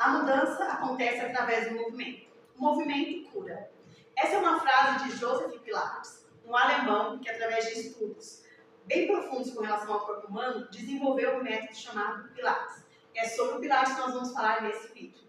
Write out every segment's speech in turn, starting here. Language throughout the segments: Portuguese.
A mudança acontece através do movimento. O movimento cura. Essa é uma frase de Joseph Pilates, um alemão que, através de estudos bem profundos com relação ao corpo humano, desenvolveu um método chamado Pilates. É sobre o Pilates que nós vamos falar nesse vídeo.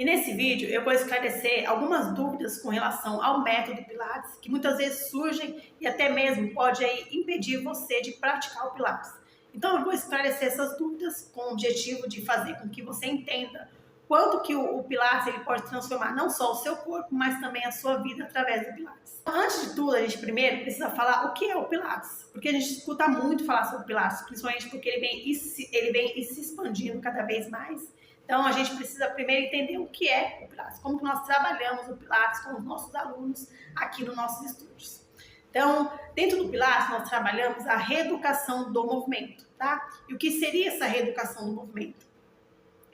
E nesse vídeo eu vou esclarecer algumas dúvidas com relação ao método Pilates, que muitas vezes surgem e até mesmo pode aí impedir você de praticar o Pilates. Então eu vou esclarecer essas dúvidas com o objetivo de fazer com que você entenda quanto que o Pilates ele pode transformar não só o seu corpo, mas também a sua vida através do Pilates. Antes de tudo, a gente primeiro precisa falar o que é o Pilates, porque a gente escuta muito falar sobre o Pilates, principalmente porque ele vem se expandindo cada vez mais. Então, a gente precisa primeiro entender o que é o Pilates, como que nós trabalhamos o Pilates com os nossos alunos aqui nos nossos estúdios. Então, dentro do Pilates, nós trabalhamos a reeducação do movimento, tá? E o que seria essa reeducação do movimento?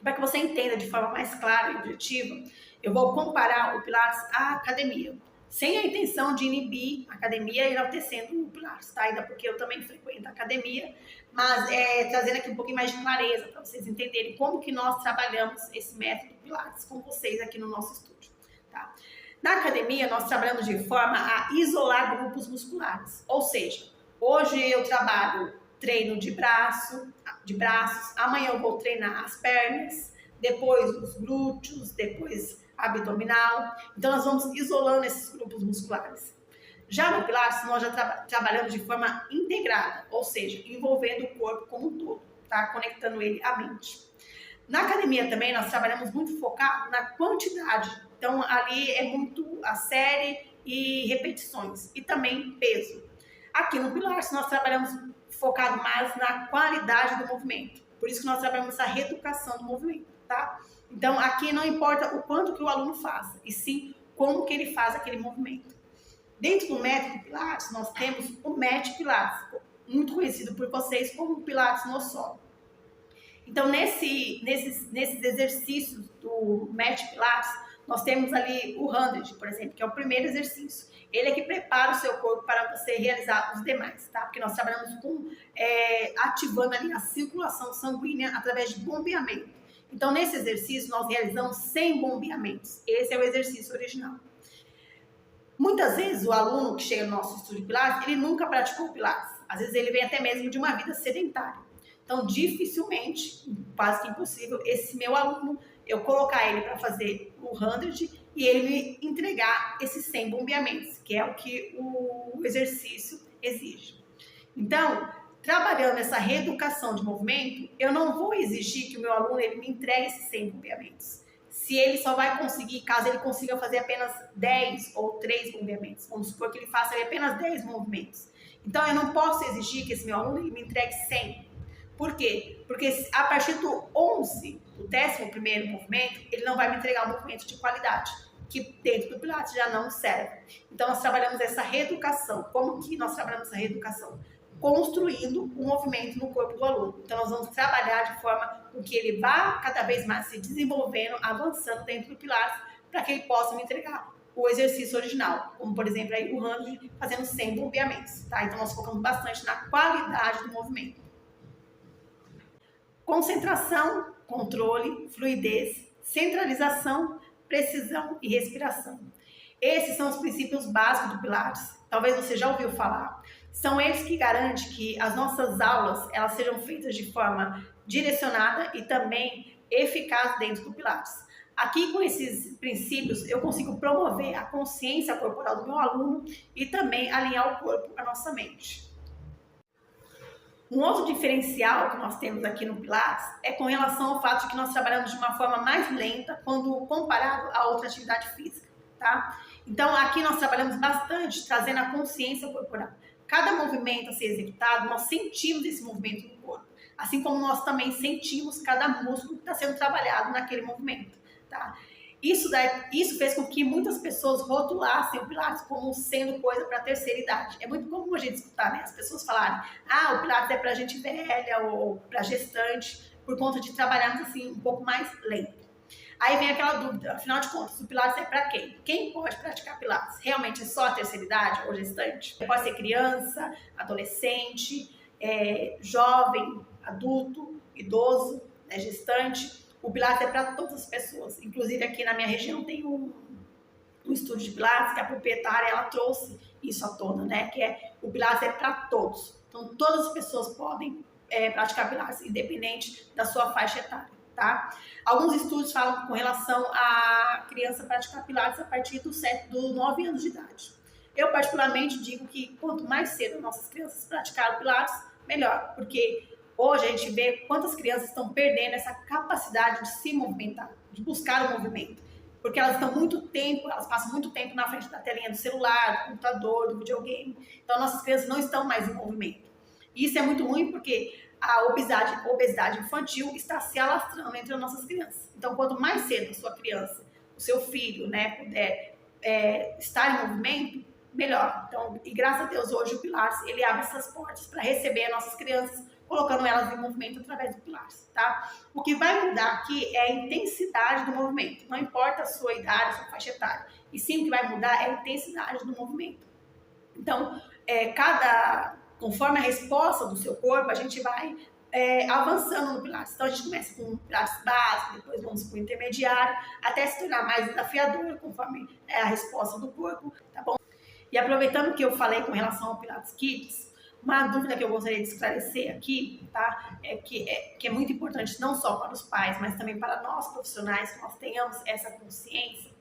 Para que você entenda de forma mais clara e objetiva, eu vou comparar o Pilates à academia, sem a intenção de inibir a academia enaltecendo o Pilates, tá? Ainda porque eu também frequento a academia, mas trazendo aqui um pouquinho mais de clareza para vocês entenderem como que nós trabalhamos esse método Pilates com vocês aqui no nosso estúdio, tá? Na academia, nós trabalhamos de forma a isolar grupos musculares, ou seja, hoje eu trabalho treino de braços, amanhã eu vou treinar as pernas, depois os glúteos, depois abdominal. Então nós vamos isolando esses grupos musculares. Já no Pilates nós já trabalhamos de forma integrada, ou seja, envolvendo o corpo como um todo, tá? Conectando ele à mente. Na academia também nós trabalhamos muito focado na quantidade, então ali é muito a série e repetições e também peso. Aqui no Pilates nós trabalhamos focado mais na qualidade do movimento. Por isso que nós trabalhamos essa reeducação do movimento, tá? Então, aqui não importa o quanto que o aluno faça, e sim como que ele faz aquele movimento. Dentro do método Pilates, nós temos o Mat Pilates, muito conhecido por vocês como Pilates no solo. Então, nesses exercícios do Mat Pilates, nós temos ali o 100, por exemplo, que é o primeiro exercício. Ele é que prepara o seu corpo para você realizar os demais, tá? Porque nós trabalhamos ativando ali a circulação sanguínea através de bombeamento. Então, nesse exercício, nós realizamos 100 bombeamentos. Esse é o exercício original. Muitas vezes, o aluno que chega no nosso estúdio de Pilates, ele nunca praticou Pilates. Às vezes, ele vem até mesmo de uma vida sedentária. Então, dificilmente, quase que impossível, esse meu aluno, eu colocar ele para fazer o 100 e ele me entregar esses 100 bombeamentos, que é o que o exercício exige. Então, trabalhando essa reeducação de movimento, eu não vou exigir que o meu aluno ele me entregue esses 100 bombeamentos. Se ele só vai conseguir, caso ele consiga fazer apenas 10 ou 3 bombeamentos, vamos supor que ele faça apenas 10 movimentos. Então, eu não posso exigir que esse meu aluno ele me entregue 100. Por quê? Porque a partir do 11, o 11º movimento, ele não vai me entregar um movimento de qualidade, que dentro do Pilates já não serve. Então, nós trabalhamos essa reeducação. Como que nós trabalhamos essa reeducação? Construindo um movimento no corpo do aluno. Então, nós vamos trabalhar de forma com que ele vá cada vez mais se desenvolvendo, avançando dentro do Pilates, para que ele possa me entregar o exercício original, como, por exemplo, aí, o 100 fazendo 100 bombeamentos, tá? Então, nós focamos bastante na qualidade do movimento. Concentração, controle, fluidez, centralização, precisão e respiração. Esses são os princípios básicos do Pilates. Talvez você já ouviu falar. São eles que garantem que as nossas aulas elas sejam feitas de forma direcionada e também eficaz dentro do Pilates. Aqui, com esses princípios, eu consigo promover a consciência corporal do meu aluno e também alinhar o corpo à nossa mente. Um outro diferencial que nós temos aqui no Pilates é com relação ao fato de que nós trabalhamos de uma forma mais lenta quando comparado a outra atividade física, tá? Então, aqui nós trabalhamos bastante trazendo a consciência corporal. Cada movimento a ser executado, nós sentimos esse movimento no corpo, assim como nós também sentimos cada músculo que está sendo trabalhado naquele movimento, tá? Isso fez com que muitas pessoas rotulassem o Pilates como sendo coisa para a terceira idade. É muito comum a gente escutar, né? As pessoas falarem, o Pilates é para gente velha ou para gestante, por conta de trabalharmos assim um pouco mais lento. Aí vem aquela dúvida, afinal de contas, o Pilates é para quem? Quem pode praticar Pilates? Realmente é só a terceira idade ou gestante? Pode ser criança, adolescente, jovem, adulto, idoso, né, gestante. O Pilates é para todas as pessoas. Inclusive aqui na minha região tem um estúdio de Pilates que a proprietária ela trouxe isso à tona, né? Que o Pilates é para todos. Então todas as pessoas podem praticar Pilates, independente da sua faixa etária, tá? Alguns estudos falam com relação a criança praticar Pilates a partir dos 9 anos de idade. Eu particularmente digo que quanto mais cedo nossas crianças praticarem Pilates, melhor, porque hoje a gente vê quantas crianças estão perdendo essa capacidade de se movimentar, de buscar o movimento, porque elas passam muito tempo na frente da telinha do celular, do computador, do videogame. Então nossas crianças não estão mais em movimento. E isso é muito ruim porque a obesidade infantil está se alastrando entre as nossas crianças. Então, quanto mais cedo a sua criança, o seu filho, né, puder estar em movimento, melhor. Então, e graças a Deus, hoje o Pilates, ele abre essas portas para receber as nossas crianças, colocando elas em movimento através do Pilates, tá? O que vai mudar aqui é a intensidade do movimento. Não importa a sua idade, a sua faixa etária. E sim, o que vai mudar é a intensidade do movimento. Então, conforme a resposta do seu corpo, a gente vai avançando no Pilates. Então, a gente começa com um Pilates básico, depois vamos para o intermediário, até se tornar mais desafiador, conforme a resposta do corpo, tá bom? E aproveitando que eu falei com relação ao Pilates Kids, uma dúvida que eu gostaria de esclarecer aqui, tá? Que é muito importante não só para os pais, mas também para nós profissionais, que nós tenhamos essa consciência.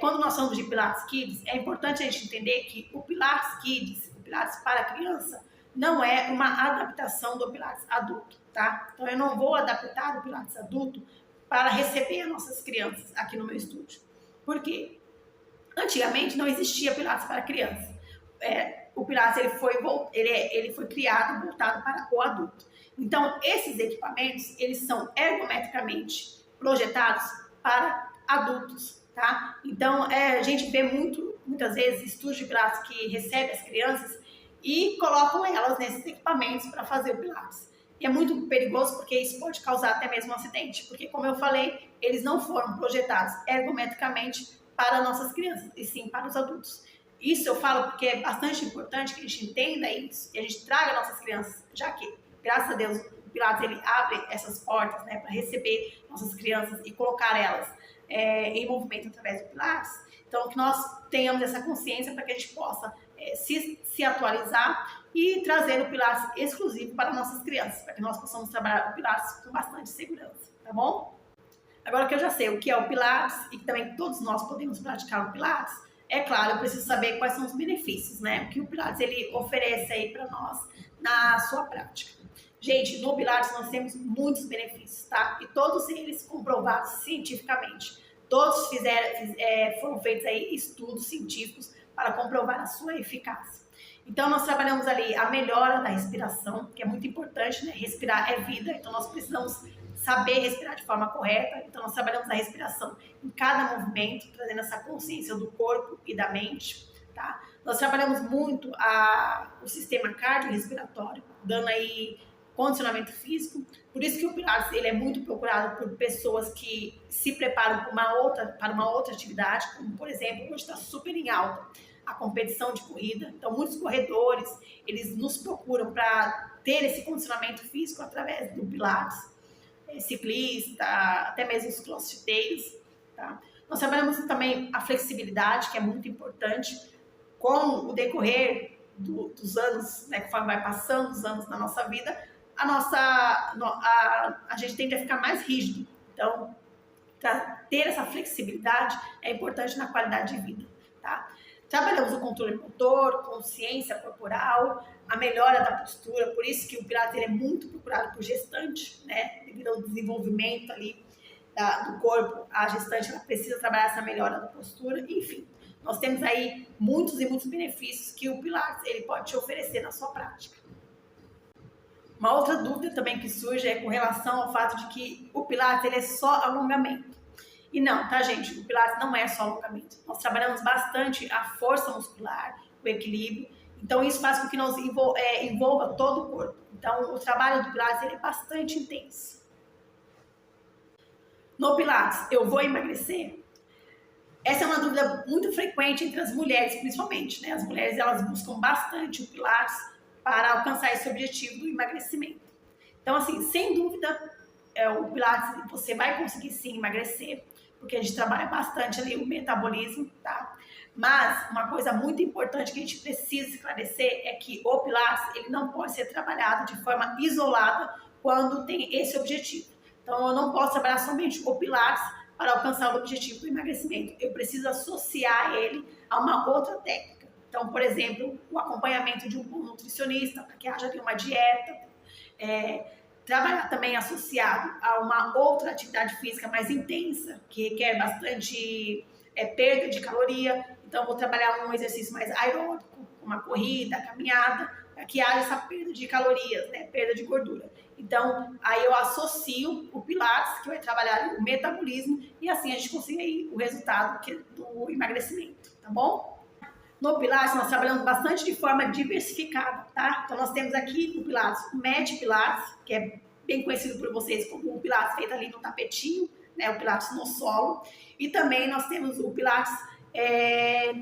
Quando nós falamos de Pilates Kids, é importante a gente entender que o Pilates Kids, o Pilates para criança, não é uma adaptação do Pilates adulto, tá? Então eu não vou adaptar o Pilates adulto para receber as nossas crianças aqui no meu estúdio. Por quê? Antigamente não existia Pilates para criança. O Pilates ele foi criado voltado para o adulto. Então esses equipamentos eles são ergometricamente projetados para adultos, tá? Então a gente vê muitas vezes estúdios de Pilates que recebem as crianças e colocam elas nesses equipamentos para fazer o Pilates. E é muito perigoso porque isso pode causar até mesmo um acidente, porque como eu falei, eles não foram projetados ergometricamente para nossas crianças, e sim para os adultos. Isso eu falo porque é bastante importante que a gente entenda isso e a gente traga nossas crianças, já que, graças a Deus, o Pilates ele abre essas portas, né, para receber nossas crianças e colocar elas em movimento através do Pilates. Então, que nós tenhamos essa consciência para que a gente possa se atualizar e trazer o Pilates exclusivo para nossas crianças, para que nós possamos trabalhar o Pilates com bastante segurança, tá bom? Agora que eu já sei o que é o Pilates e que também todos nós podemos praticar o Pilates, é claro, eu preciso saber quais são os benefícios, né? O que o Pilates ele oferece aí para nós na sua prática. Gente, no Pilates nós temos muitos benefícios, tá? E todos eles comprovados cientificamente. Todos foram feitos aí estudos científicos para comprovar a sua eficácia. Então, nós trabalhamos ali a melhora da respiração, que é muito importante, né? Respirar é vida, então nós precisamos saber respirar de forma correta. Então, nós trabalhamos a respiração em cada movimento, trazendo essa consciência do corpo e da mente, tá? Nós trabalhamos muito o sistema cardiorrespiratório, dando aí condicionamento físico. Por isso que o Pilates ele é muito procurado por pessoas que se preparam para uma outra atividade, como, por exemplo, hoje está super em alta a competição de corrida. Então, muitos corredores, eles nos procuram para ter esse condicionamento físico através do Pilates. Ciclista, até mesmo os crossfiteiros, tá? Nós trabalhamos também a flexibilidade, que é muito importante. Com o decorrer dos anos, né, conforme vai passando os anos na nossa vida, a gente tende a ficar mais rígido. Então, ter essa flexibilidade é importante na qualidade de vida, tá? Trabalhamos o controle motor, consciência corporal, a melhora da postura, por isso que o Pilates ele é muito procurado por gestante, né? Devido ao desenvolvimento ali do corpo, a gestante ela precisa trabalhar essa melhora da postura, enfim. Nós temos aí muitos e muitos benefícios que o Pilates ele pode te oferecer na sua prática. Uma outra dúvida também que surge é com relação ao fato de que o Pilates ele é só alongamento. E não, tá, gente? O Pilates não é só alongamento. Nós trabalhamos bastante a força muscular, o equilíbrio. Então, isso faz com que nos envolva todo o corpo. Então, o trabalho do Pilates ele é bastante intenso. no Pilates, eu vou emagrecer? Essa é uma dúvida muito frequente entre as mulheres, principalmente, né? As mulheres, elas buscam bastante o Pilates para alcançar esse objetivo do emagrecimento. Então, assim, sem dúvida, o Pilates, você vai conseguir sim emagrecer, porque a gente trabalha bastante ali o metabolismo, tá? Mas uma coisa muito importante que a gente precisa esclarecer é que o Pilates, ele não pode ser trabalhado de forma isolada quando tem esse objetivo. Então, eu não posso trabalhar somente o Pilates para alcançar o objetivo do emagrecimento. Eu preciso associar ele a uma outra técnica. Então, por exemplo, o acompanhamento de um bom nutricionista, para que haja uma dieta, trabalhar também associado a uma outra atividade física mais intensa, que requer bastante perda de caloria. Então, vou trabalhar um exercício mais aeróbico, uma corrida, caminhada, para que haja essa perda de calorias, né? Perda de gordura. Então, aí eu associo o Pilates, que vai trabalhar o metabolismo, e assim a gente consegue aí o resultado do emagrecimento, tá bom? No Pilates, nós trabalhamos bastante de forma diversificada, tá? Então, nós temos aqui no Pilates o Mat Pilates, que é bem conhecido por vocês como o Pilates feito ali no tapetinho, né? O Pilates no solo. E também nós temos o Pilates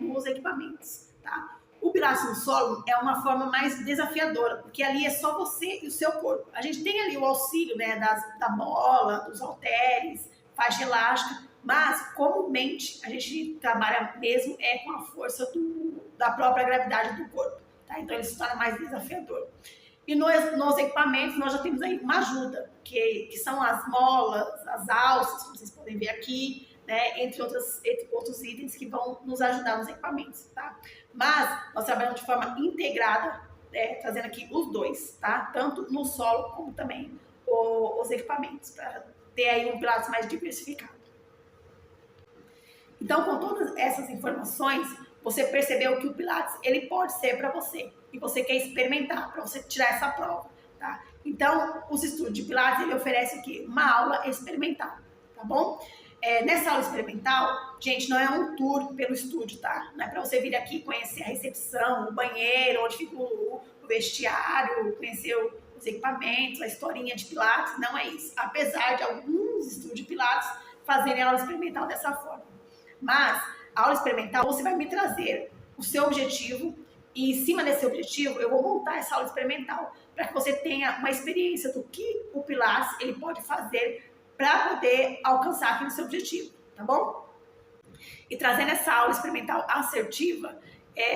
nos equipamentos, tá? O Pilates no solo é uma forma mais desafiadora, porque ali é só você e o seu corpo. A gente tem ali o auxílio, né, da bola, dos halteres, faixa elástica, mas comumente a gente trabalha mesmo com a força da própria gravidade do corpo, tá? Então ele se torna mais desafiador. E nos equipamentos nós já temos aí uma ajuda, que são as molas, as alças, como vocês podem ver aqui, né, entre outros itens que vão nos ajudar nos equipamentos, tá? Mas nós trabalhamos de forma integrada, trazendo aqui os dois, tá? Tanto no solo como também os equipamentos, para ter aí um Pilates mais diversificado. Então, com todas essas informações, você percebeu que o Pilates, ele pode ser para você, e você quer experimentar, para você tirar essa prova, tá? Então, os estudos de Pilates, ele oferece aqui uma aula experimental, tá bom? Nessa aula experimental, gente, não é um tour pelo estúdio, tá? Não é para você vir aqui conhecer a recepção, o banheiro, onde fica o vestiário, conhecer os equipamentos, a historinha de Pilates, não é isso. Apesar de alguns estúdios de Pilates fazerem a aula experimental dessa forma. Mas a aula experimental, você vai me trazer o seu objetivo e em cima desse objetivo eu vou montar essa aula experimental para que você tenha uma experiência do que o Pilates ele pode fazer para poder alcançar aquele seu objetivo, tá bom? E trazendo essa aula experimental assertiva,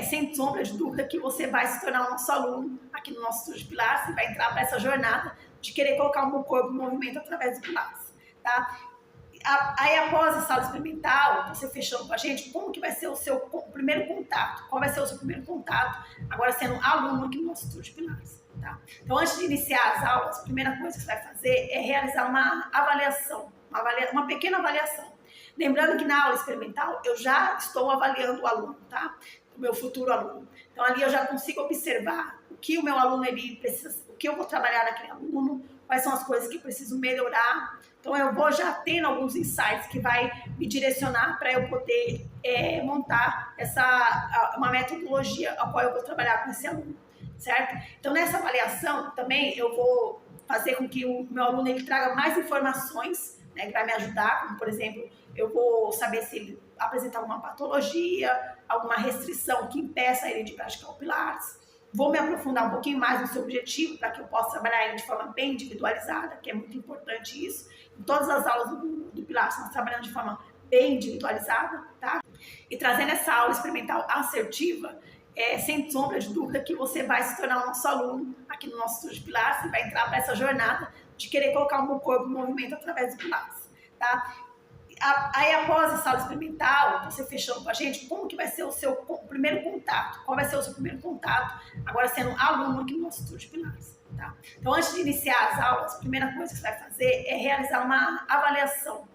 sem sombra de dúvida que você vai se tornar o nosso aluno aqui no nosso estúdio de Pilates e vai entrar para essa jornada de querer colocar o meu corpo em movimento através do Pilates, tá? Aí, após essa aula experimental, você fechando com a gente, como que vai ser o seu primeiro contato? Qual vai ser o seu primeiro contato, agora sendo aluno aqui no nosso estúdio de Pilates, tá? Então, antes de iniciar as aulas, a primeira coisa que você vai fazer é realizar uma avaliação, uma pequena avaliação. Lembrando que na aula experimental, eu já estou avaliando o aluno, tá? O meu futuro aluno. Então, ali eu já consigo observar o que o meu aluno ele precisa, o que eu vou trabalhar naquele aluno, quais são as coisas que eu preciso melhorar. Então, eu vou já tendo alguns insights que vai me direcionar para eu poder montar uma metodologia a qual eu vou trabalhar com esse aluno, certo? Então, nessa avaliação, também eu vou fazer com que o meu aluno ele traga mais informações, né, que vai me ajudar, como, por exemplo, eu vou saber se ele apresenta alguma patologia, alguma restrição que impeça ele de praticar o Pilates. Vou me aprofundar um pouquinho mais no seu objetivo para que eu possa trabalhar ele de forma bem individualizada, que é muito importante isso. Em todas as aulas do Pilates, nós trabalhamos de forma bem individualizada, tá? E trazendo essa aula experimental assertiva, sem sombra de dúvida que você vai se tornar o nosso aluno aqui no nosso estúdio de Pilates e vai entrar para essa jornada de querer colocar o meu corpo em movimento através do Pilates, tá? Aí, após essa aula experimental, você fechando com a gente, como que vai ser o seu primeiro contato? Qual vai ser o seu primeiro contato, agora sendo aluno aqui no nosso estúdio de Pilates, tá? Então, antes de iniciar as aulas, a primeira coisa que você vai fazer é realizar uma avaliação,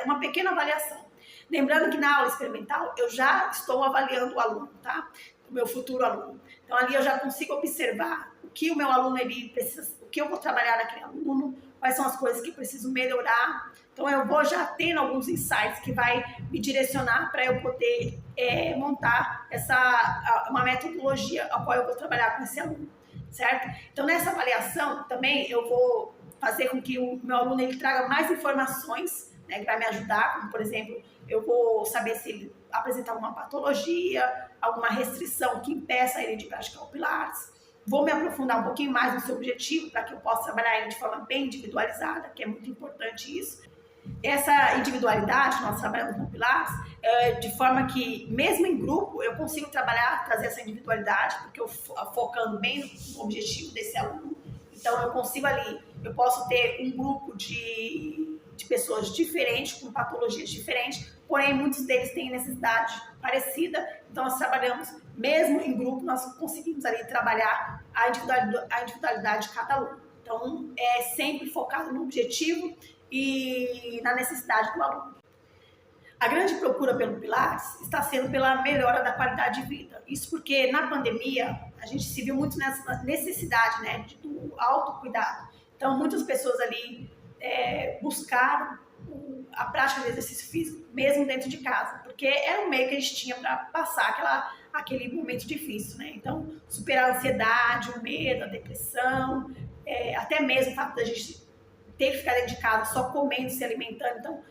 uma pequena avaliação. Lembrando que na aula experimental, eu já estou avaliando o aluno, tá? O meu futuro aluno. Então, ali eu já consigo observar o que o meu aluno ele precisa, o que eu vou trabalhar naquele aluno, quais são as coisas que eu preciso melhorar. Então, eu vou já tendo alguns insights que vai me direcionar para eu poder montar uma metodologia a qual eu vou trabalhar com esse aluno, certo? Então, nessa avaliação, também eu vou fazer com que o meu aluno ele traga mais informações, né, que vai me ajudar, como por exemplo, eu vou saber se ele apresenta alguma patologia, alguma restrição que impeça ele de praticar o Pilates. Vou me aprofundar um pouquinho mais no seu objetivo para que eu possa trabalhar ele de forma bem individualizada, que é muito importante isso. Essa individualidade que nós trabalhamos no Pilates, de forma que, mesmo em grupo, eu consigo trabalhar, trazer essa individualidade, porque eu focando bem no objetivo desse aluno. Então, eu consigo ali, eu posso ter um grupo de pessoas diferentes, com patologias diferentes, porém, muitos deles têm necessidade parecida. Então, nós trabalhamos, mesmo em grupo, nós conseguimos ali trabalhar a individualidade de cada aluno. Então, é sempre focado no objetivo e na necessidade do aluno. A grande procura pelo Pilates está sendo pela melhora da qualidade de vida. Isso porque na pandemia a gente se viu muito nessa necessidade, né, do autocuidado. Então muitas pessoas ali buscaram a prática de exercício físico mesmo dentro de casa, porque era um meio que a gente tinha para passar aquele momento difícil, né? Então superar a ansiedade, o medo, a depressão, até mesmo o fato da gente ter que ficar dentro de casa só comendo, se alimentando. Então,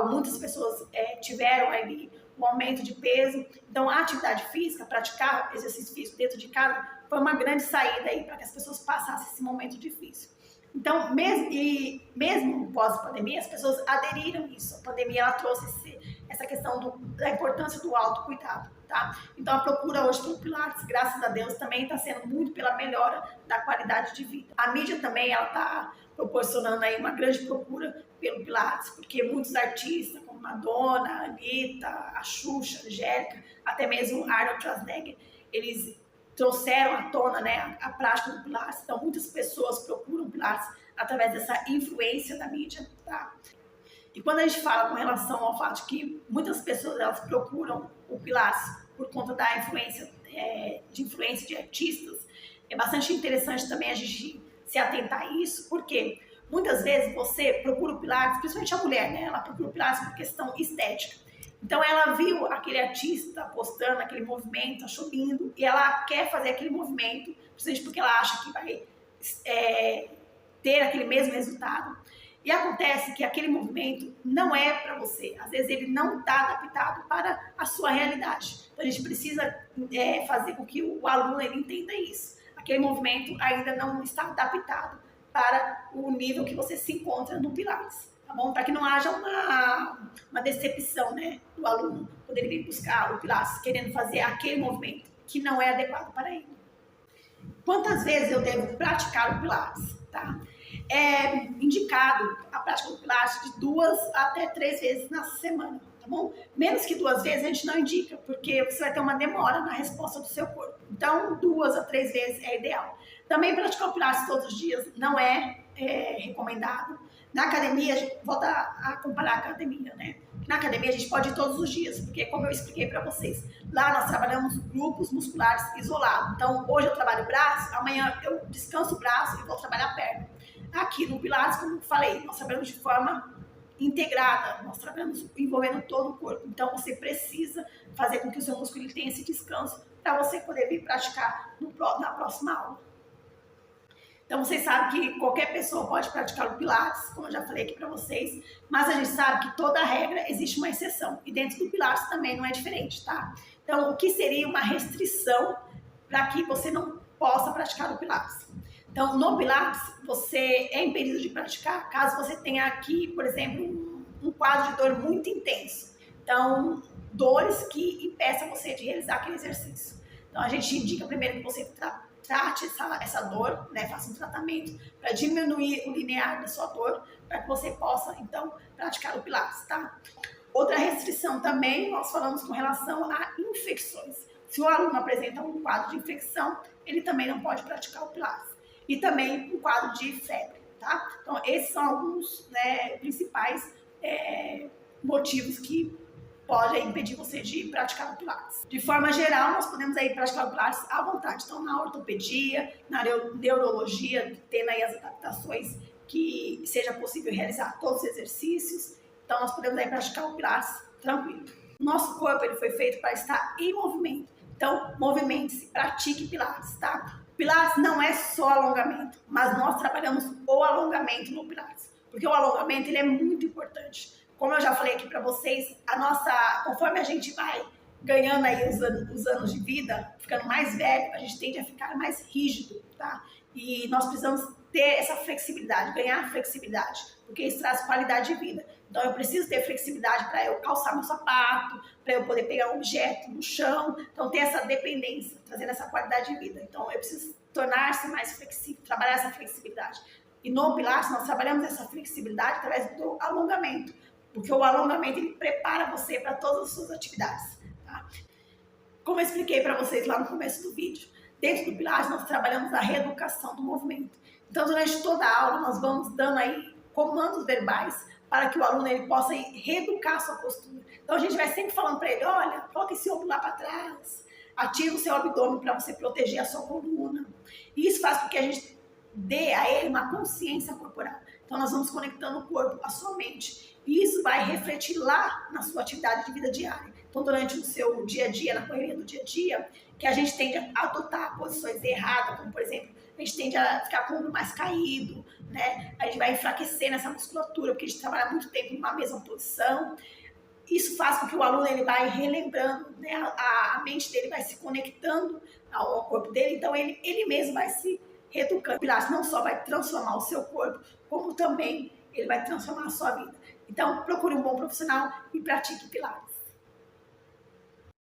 muitas pessoas tiveram ali um aumento de peso. Então, a atividade física, praticar exercício físico dentro de casa, foi uma grande saída aí para que as pessoas passassem esse momento difícil. Então, mesmo pós-pandemia, as pessoas aderiram a isso. A pandemia ela trouxe essa questão da importância do autocuidado, tá? Então, a procura hoje pelo Pilates, graças a Deus, também está sendo muito pela melhora da qualidade de vida. A mídia também ela está proporcionando aí uma grande procura pelo Pilates, porque muitos artistas, como Madonna, a Anitta, a Xuxa, a Angélica, até mesmo Arnold Schwarzenegger, eles trouxeram à tona, né, a prática do Pilates. Então, muitas pessoas procuram Pilates através dessa influência da mídia, tá? E quando a gente fala com relação ao fato de que muitas pessoas elas procuram o Pilates por conta da influência de artistas, é bastante interessante também a gente se atentar a isso, porque muitas vezes você procura o Pilates, principalmente a mulher, né? Ela procura o Pilates por questão estética. Então ela viu aquele artista postando aquele movimento, achou lindo, e ela quer fazer aquele movimento, principalmente porque ela acha que vai ter aquele mesmo resultado. E acontece que aquele movimento não é para você. Às vezes ele não está adaptado para a sua realidade. Então a gente precisa fazer com que o aluno ele entenda isso. Aquele movimento ainda não está adaptado para o nível que você se encontra no Pilates, tá bom? Para que não haja uma decepção, né, do aluno quando ele vem buscar o Pilates querendo fazer aquele movimento que não é adequado para ele. Quantas vezes eu devo praticar o Pilates, tá? É indicado a prática do Pilates de 2 até 3 vezes na semana, tá bom? Menos que 2 vezes a gente não indica, porque você vai ter uma demora na resposta do seu corpo. Então, 2 a 3 vezes é ideal. Também praticar o Pilates todos os dias não é recomendado. Na academia, volta a comparar a academia, né? Na academia a gente pode ir todos os dias, porque como eu expliquei para vocês, lá nós trabalhamos grupos musculares isolados. Então, hoje eu trabalho braço, amanhã eu descanso o braço e vou trabalhar a perna. Aqui no Pilates, como eu falei, nós trabalhamos de forma integrada, nós trabalhamos envolvendo todo o corpo. Então, você precisa fazer com que o seu músculo tenha esse descanso para você poder vir praticar na próxima aula. Então, vocês sabem que qualquer pessoa pode praticar o Pilates, como eu já falei aqui para vocês, mas a gente sabe que toda regra existe uma exceção. E dentro do Pilates também não é diferente, tá? Então, o que seria uma restrição para que você não possa praticar o Pilates? Então, no Pilates, você é impedido de praticar caso você tenha aqui, por exemplo, um quadro de dor muito intenso. Então, dores que impeçam você de realizar aquele exercício. Então, a gente indica primeiro que você trate essa dor, né? Faça um tratamento para diminuir o linear da sua dor, para que você possa, então, praticar o Pilates, tá? Outra restrição também, nós falamos com relação a infecções. Se o aluno apresenta um quadro de infecção, ele também não pode praticar o Pilates. E também um quadro de febre, tá? Então, esses são alguns, né, principais motivos que podem impedir você de praticar o Pilates. De forma geral, nós podemos aí praticar o Pilates à vontade. Então, na ortopedia, na neurologia, tendo aí as adaptações que seja possível realizar todos os exercícios. Então, nós podemos aí praticar o Pilates tranquilo. O nosso corpo ele foi feito para estar em movimento. Então, movimente-se, pratique Pilates, tá? Pilates não é só alongamento, mas nós trabalhamos o alongamento no Pilates, porque o alongamento ele é muito importante. como eu já falei aqui para vocês, conforme a gente vai ganhando aí os anos de vida, ficando mais velho, a gente tende a ficar mais rígido, tá? E nós precisamos ter essa flexibilidade, ganhar flexibilidade, porque isso traz qualidade de vida. Então eu preciso ter flexibilidade para eu calçar meu sapato, para eu poder pegar um objeto no chão, então ter essa dependência, trazendo essa qualidade de vida. Então eu preciso tornar-se mais flexível, trabalhar essa flexibilidade. E no Pilates nós trabalhamos essa flexibilidade através do alongamento, porque o alongamento ele prepara você para todas as suas atividades. Tá? Como eu expliquei para vocês lá no começo do vídeo, dentro do Pilates nós trabalhamos a reeducação do movimento. Então durante toda a aula nós vamos dando aí comandos verbais para que o aluno ele possa reeducar a sua postura. Então a gente vai sempre falando para ele, olha, coloque esse ombro lá para trás, ativa o seu abdômen para você proteger a sua coluna. E isso faz com que a gente dê a ele uma consciência corporal. Então nós vamos conectando o corpo à sua mente. E isso vai refletir lá na sua atividade de vida diária. Então durante o seu dia a dia, na correria do dia a dia, que a gente tende a adotar posições erradas, como por exemplo, a gente tende a ficar com o ombro mais caído, né? A gente vai enfraquecer nessa musculatura, porque a gente trabalha muito tempo numa mesma posição. Isso faz com que o aluno ele vai relembrando, né? A mente dele vai se conectando ao corpo dele, então ele mesmo vai se reeducando. O Pilates não só vai transformar o seu corpo, como também ele vai transformar a sua vida. Então, procure um bom profissional e pratique Pilates.